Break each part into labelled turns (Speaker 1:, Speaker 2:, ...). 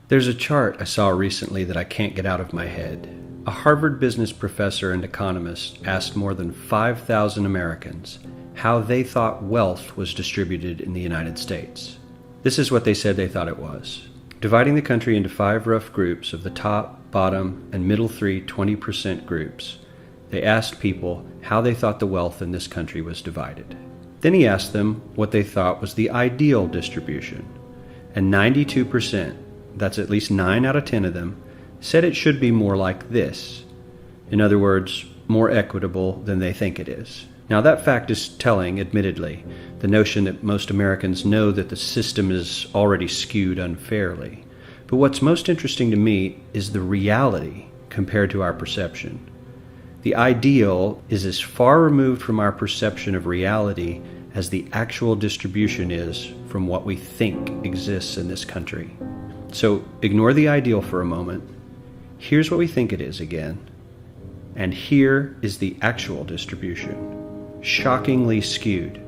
Speaker 1: There's a chart I saw recently that I can't get out of my head. A Harvard business professor and economist asked more than 5,000 Americans how they thought wealth was distributed in the United States. This is what they said they thought it was. Dividing the country into 5 rough groups of the top, bottom, and middle 3 20% groups, they asked people how they thought the wealth in this country was divided. Then he asked them what they thought was the ideal distribution, and 92%, that's at least 9 out of 10 of them, said it should be more like this. In other words, more equitable than they think it is. Now that fact is telling, admittedly, the notion that most Americans know that the system is already skewed unfairly. But what's most interesting to me is the reality compared to our perception. The ideal is as far removed from our perception of reality as the actual distribution is from what we think exists in this country. So ignore the ideal for a moment. Here's what we think it is again. And here is the actual distribution. Shockingly skewed.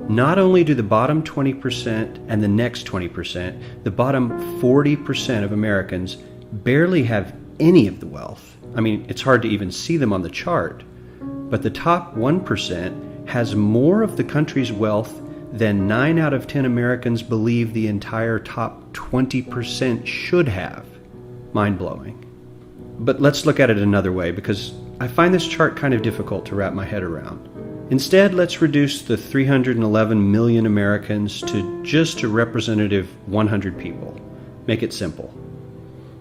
Speaker 1: Not only do the bottom 20% and the next 20%, the bottom 40% of Americans barely have any of the wealth. I mean, it's hard to even see them on the chart. But the top 1% has more of the country's wealth than 9 out of 10 Americans believe the entire top 20% should have. Mind-blowing. But let's look at it another way, because I find this chart kind of difficult to wrap my head around. Instead, let's reduce the 311 million Americans to just a representative 100 people. Make it simple.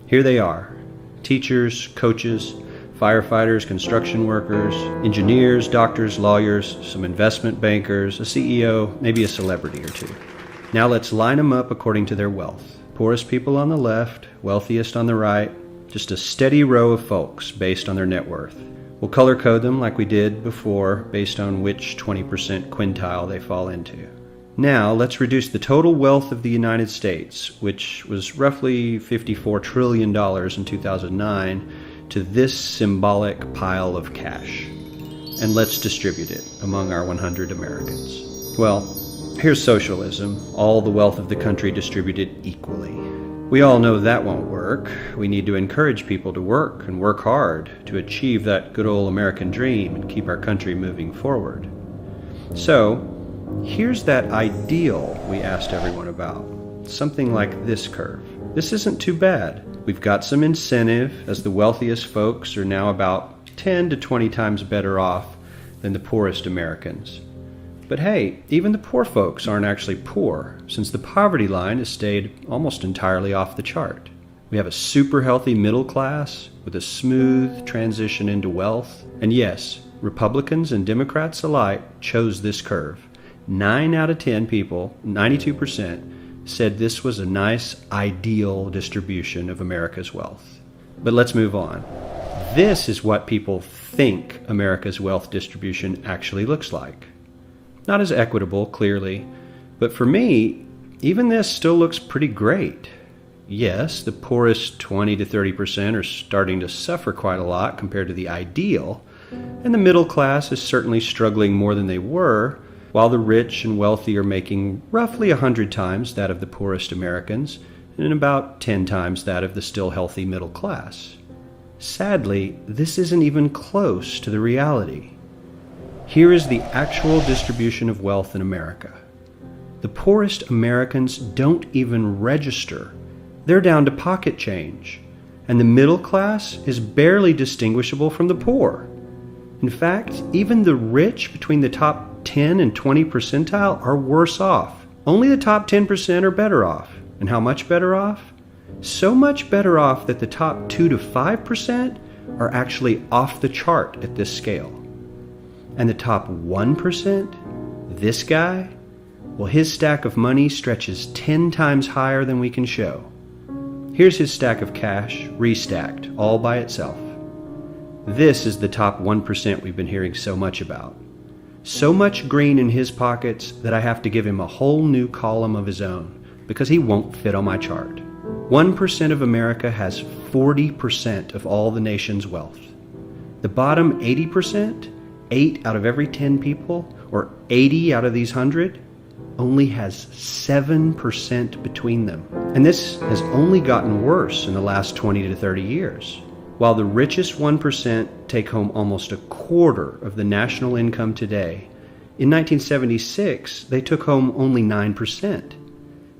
Speaker 1: Here they are: teachers, coaches, firefighters, construction workers, engineers, doctors, lawyers, some investment bankers, a CEO, maybe a celebrity or two. Now let's line them up according to their wealth. Poorest people on the left, wealthiest on the right, just a steady row of folks based on their net worth. We'll color code them like we did before based on which 20% quintile they fall into. Now let's reduce the total wealth of the United States, which was roughly $54 trillion in 2009, to this symbolic pile of cash. And let's distribute it among our 100 Americans. Well, here's socialism, all the wealth of the country distributed equally. We all know that won't work. We need to encourage people to work and work hard to achieve that good old American dream and keep our country moving forward. So, here's that ideal we asked everyone about. Something like this curve. This isn't too bad. We've got some incentive, as the wealthiest folks are now about 10 to 20 times better off than the poorest Americans. But hey, even the poor folks aren't actually poor, since the poverty line has stayed almost entirely off the chart. We have a super healthy middle class with a smooth transition into wealth. And yes, Republicans and Democrats alike chose this curve. 9 out of 10 people, 92%, said this was a nice, ideal distribution of America's wealth. But let's move on. This is what people think America's wealth distribution actually looks like. Not as equitable, clearly, but for me, even this still looks pretty great. Yes, the poorest 20 to 30% are starting to suffer quite a lot compared to the ideal, and the middle class is certainly struggling more than they were, while the rich and wealthy are making roughly 100 times that of the poorest Americans, and about 10 times that of the still healthy middle class. Sadly, this isn't even close to the reality. Here is the actual distribution of wealth in America. The poorest Americans don't even register. They're down to pocket change, and the middle class is barely distinguishable from the poor. In fact, even the rich between the top 10 and 20 percentile are worse off. Only the top 10% are better off. And how much better off? So much better off that the top 2 to 5% are actually off the chart at this scale. And the top 1%, this guy, well, his stack of money stretches 10 times higher than we can show. Here's his stack of cash, restacked, all by itself. This is the top 1% we've been hearing so much about. So much green in his pockets that I have to give him a whole new column of his own, because he won't fit on my chart. 1% of America has 40% of all the nation's wealth. The bottom 80%, 8 out of every 10 people, or 80 out of these 100, only has 7% between them. And this has only gotten worse in the last 20 to 30 years. While the richest 1% take home almost a quarter of the national income today, in 1976 they took home only 9%,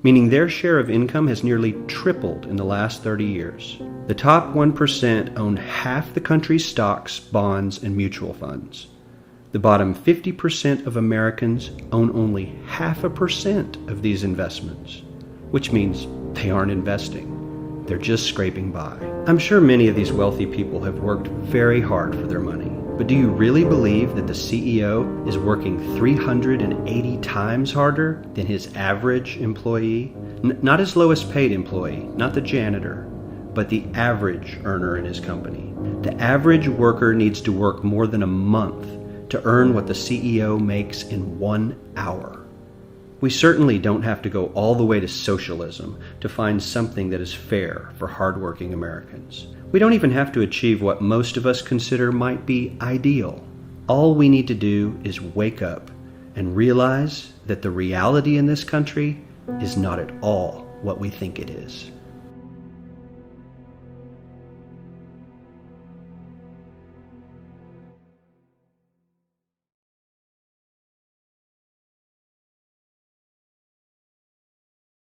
Speaker 1: meaning their share of income has nearly tripled in the last 30 years. The top 1% own half the country's stocks, bonds, and mutual funds. The bottom 50% of Americans own only 0.5% of these investments, which means they aren't investing. They're just scraping by. I'm sure many of these wealthy people have worked very hard for their money, but do you really believe that the CEO is working 380 times harder than his average employee? Not his lowest paid employee, not the janitor, but the average earner in his company. The average worker needs to work more than a month to earn what the CEO makes in 1 hour. We certainly don't have to go all the way to socialism to find something that is fair for hardworking Americans. We don't even have to achieve what most of us consider might be ideal. All we need to do is wake up and realize that the reality in this country is not at all what we think it is.